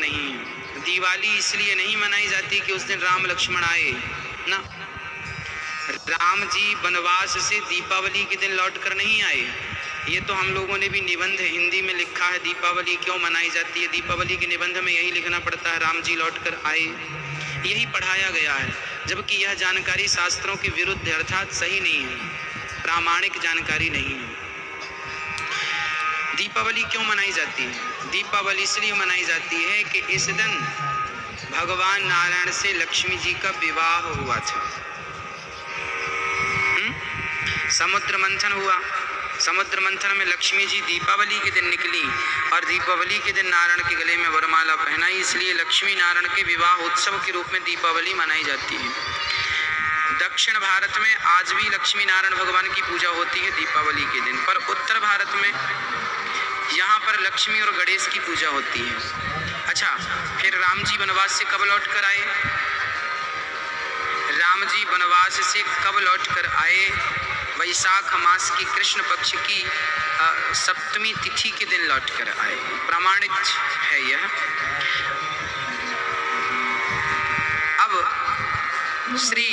नहीं है। दिवाली इसलिए नहीं मनाई जाती कि उस दिन राम लक्ष्मण आए ना, राम जी वनवास से दीपावली के दिन लौट कर नहीं आए। ये तो हम लोगों ने भी निबंध हिंदी में लिखा है, दीपावली क्यों मनाई जाती है, दीपावली के निबंध में यही लिखना पड़ता है राम जी लौट कर आए, यही पढ़ाया गया है। जबकि यह जानकारी शास्त्रों के विरुद्ध अर्थात सही नहीं है, प्रामाणिक जानकारी नहीं है। दीपावली क्यों मनाई जाती है? दीपावली इसलिए मनाई जाती है कि इस दिन भगवान नारायण से लक्ष्मी जी का विवाह हुआ था। समुद्र मंथन हुआ, समुद्र मंथन में लक्ष्मी जी दीपावली के दिन निकली और दीपावली के दिन नारायण के गले में वरमाला पहनाई, इसलिए लक्ष्मी नारायण के विवाह उत्सव के रूप में दीपावली मनाई जाती है। दक्षिण भारत में आज भी लक्ष्मी नारायण भगवान की पूजा होती है दीपावली के दिन, पर उत्तर भारत में यहाँ पर लक्ष्मी और गणेश की पूजा होती है। अच्छा, फिर राम जी वनवास से कब लौट कर आए? राम जी वनवास से कब लौट कर आए? वैशाख मास की कृष्ण पक्ष की सप्तमी तिथि के दिन लौट कर आए। प्रमाणित है यह। अब श्री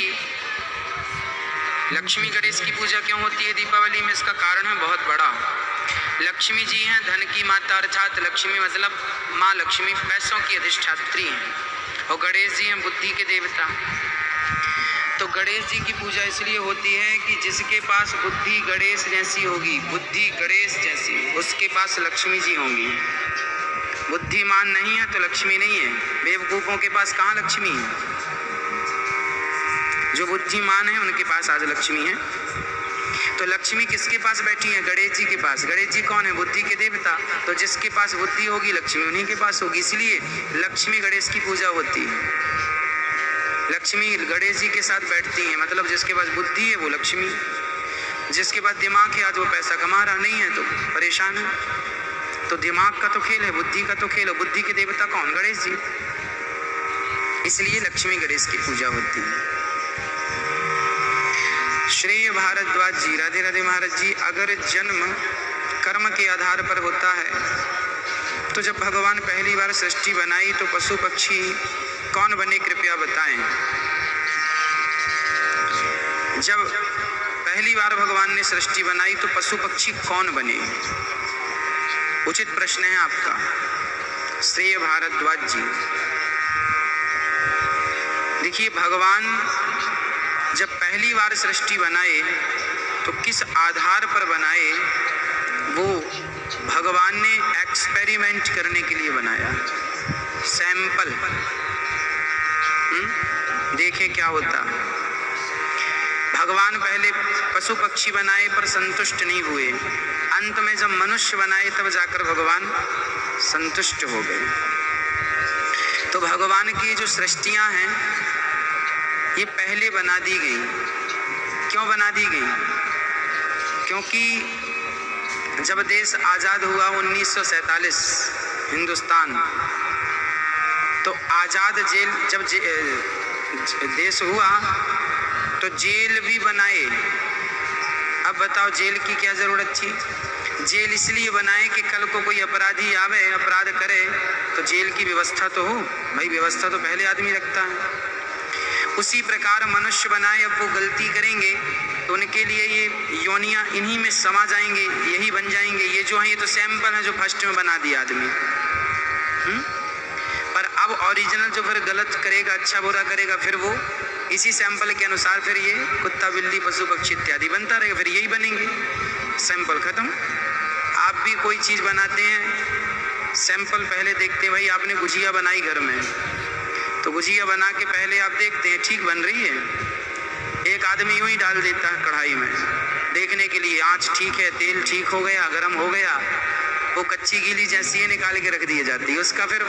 लक्ष्मी गणेश की पूजा क्यों होती है दीपावली में? इसका कारण है बहुत बड़ा। लक्ष्मी जी हैं धन की माता, अर्थात लक्ष्मी मतलब माँ लक्ष्मी पैसों की अधिष्ठात्री हैं, और गणेश जी हैं बुद्धि के देवता। तो गणेश जी की पूजा इसलिए होती है कि जिसके पास बुद्धि गणेश जैसी होगी, बुद्धि गणेश जैसी, उसके पास लक्ष्मी जी होंगी। बुद्धिमान नहीं है तो लक्ष्मी नहीं है। बेवकूफ़ों के पास कहाँ लक्ष्मी है? जो बुद्धिमान है उनके पास आज लक्ष्मी है। तो लक्ष्मी किसके पास बैठी है? गणेश जी के पास। गणेश जी कौन है? बुद्धि के देवता। तो जिसके पास बुद्धि होगी लक्ष्मी उन्हीं के पास होगी, इसलिए लक्ष्मी गणेश की पूजा होती है। लक्ष्मी गणेश जी के साथ बैठती हैं, मतलब जिसके पास बुद्धि है वो लक्ष्मी, जिसके पास दिमाग है आज वो पैसा कमा रहा नहीं है तो परेशान है। तो दिमाग का तो खेल है, बुद्धि का तो खेल है। बुद्धि के देवता कौन? गणेश जी। इसलिए लक्ष्मी गणेश की पूजा होती है। श्रेय भारद्वाज जी, राधे राधे महाराज जी, अगर जन्म कर्म के आधार पर होता है तो जब भगवान पहली बार सृष्टि बनाई तो पशु पक्षी कौन बने, कृपया बताएं। जब पहली बार भगवान ने सृष्टि बनाई तो पशु पक्षी कौन बने? उचित प्रश्न है आपका श्रेय भारद्वाज जी। देखिए, भगवान जब पहली बार सृष्टि बनाए तो किस आधार पर बनाए? वो भगवान ने एक्सपेरिमेंट करने के लिए बनाया, सैंपल, देखें क्या होता। भगवान पहले पशु पक्षी बनाए पर संतुष्ट नहीं हुए, अंत में जब मनुष्य बनाए तब जाकर भगवान संतुष्ट हो गए। तो भगवान की जो सृष्टियां हैं ये पहले बना दी गई। क्यों बना दी गई? क्योंकि जब देश आज़ाद हुआ 1947 हिंदुस्तान, तो आज़ाद जेल जब देश हुआ तो जेल भी बनाए। अब बताओ जेल की क्या ज़रूरत थी? जेल इसलिए बनाए कि कल को कोई अपराधी आवे, अपराध करे तो जेल की व्यवस्था तो हो। भाई व्यवस्था तो पहले आदमी रखता है। उसी प्रकार मनुष्य बनाए, अब वो गलती करेंगे तो उनके लिए ये योनियां इन्हीं में समा जाएंगे, यही बन जाएंगे। ये जो है ये तो सैंपल है जो फर्स्ट में बना दिया आदमी। पर अब ओरिजिनल जो फिर गलत करेगा, अच्छा बुरा करेगा, फिर वो इसी सैंपल के अनुसार फिर ये कुत्ता बिल्ली पशु पक्षी इत्यादि बनता रहेगा, फिर यही बनेंगे। सैंपल खत्म। आप भी कोई चीज़ बनाते हैं, सैंपल पहले देखते हैं। भाई आपने गुजिया बनाई घर में, तो गुजिया बना के पहले आप देखते हैं ठीक बन रही है। एक आदमी यूं ही डाल देता है कढ़ाई में देखने के लिए, आँच ठीक है, तेल ठीक हो गया, गर्म हो गया, वो कच्ची गीली जैसी है निकाल के रख दी जाती है। उसका फिर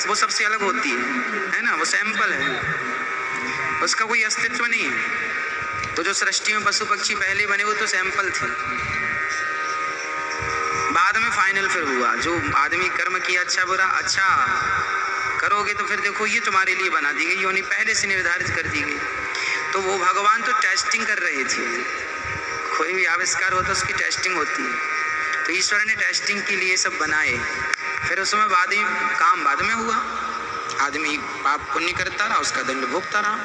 वो सबसे अलग होती है ना, वो सैंपल है, उसका कोई अस्तित्व नहीं है। तो जो सृष्टि में पशु पक्षी पहले बने वो तो सैंपल थे, बाद में फाइनल फिर हुआ। जो आदमी कर्म किया अच्छा बुरा, अच्छा करोगे तो फिर देखो ये तुम्हारे लिए बना दी गई, योनि पहले से निर्धारित कर दी गई। तो वो भगवान तो टेस्टिंग कर रहे थे। कोई भी आविष्कार होता है उसकी टेस्टिंग होती है। तो ईश्वर ने टेस्टिंग के लिए सब बनाए, फिर उसमें बाद में काम बाद में हुआ। आदमी पाप पुण्य करता रहा, उसका दंड भोगता रहा।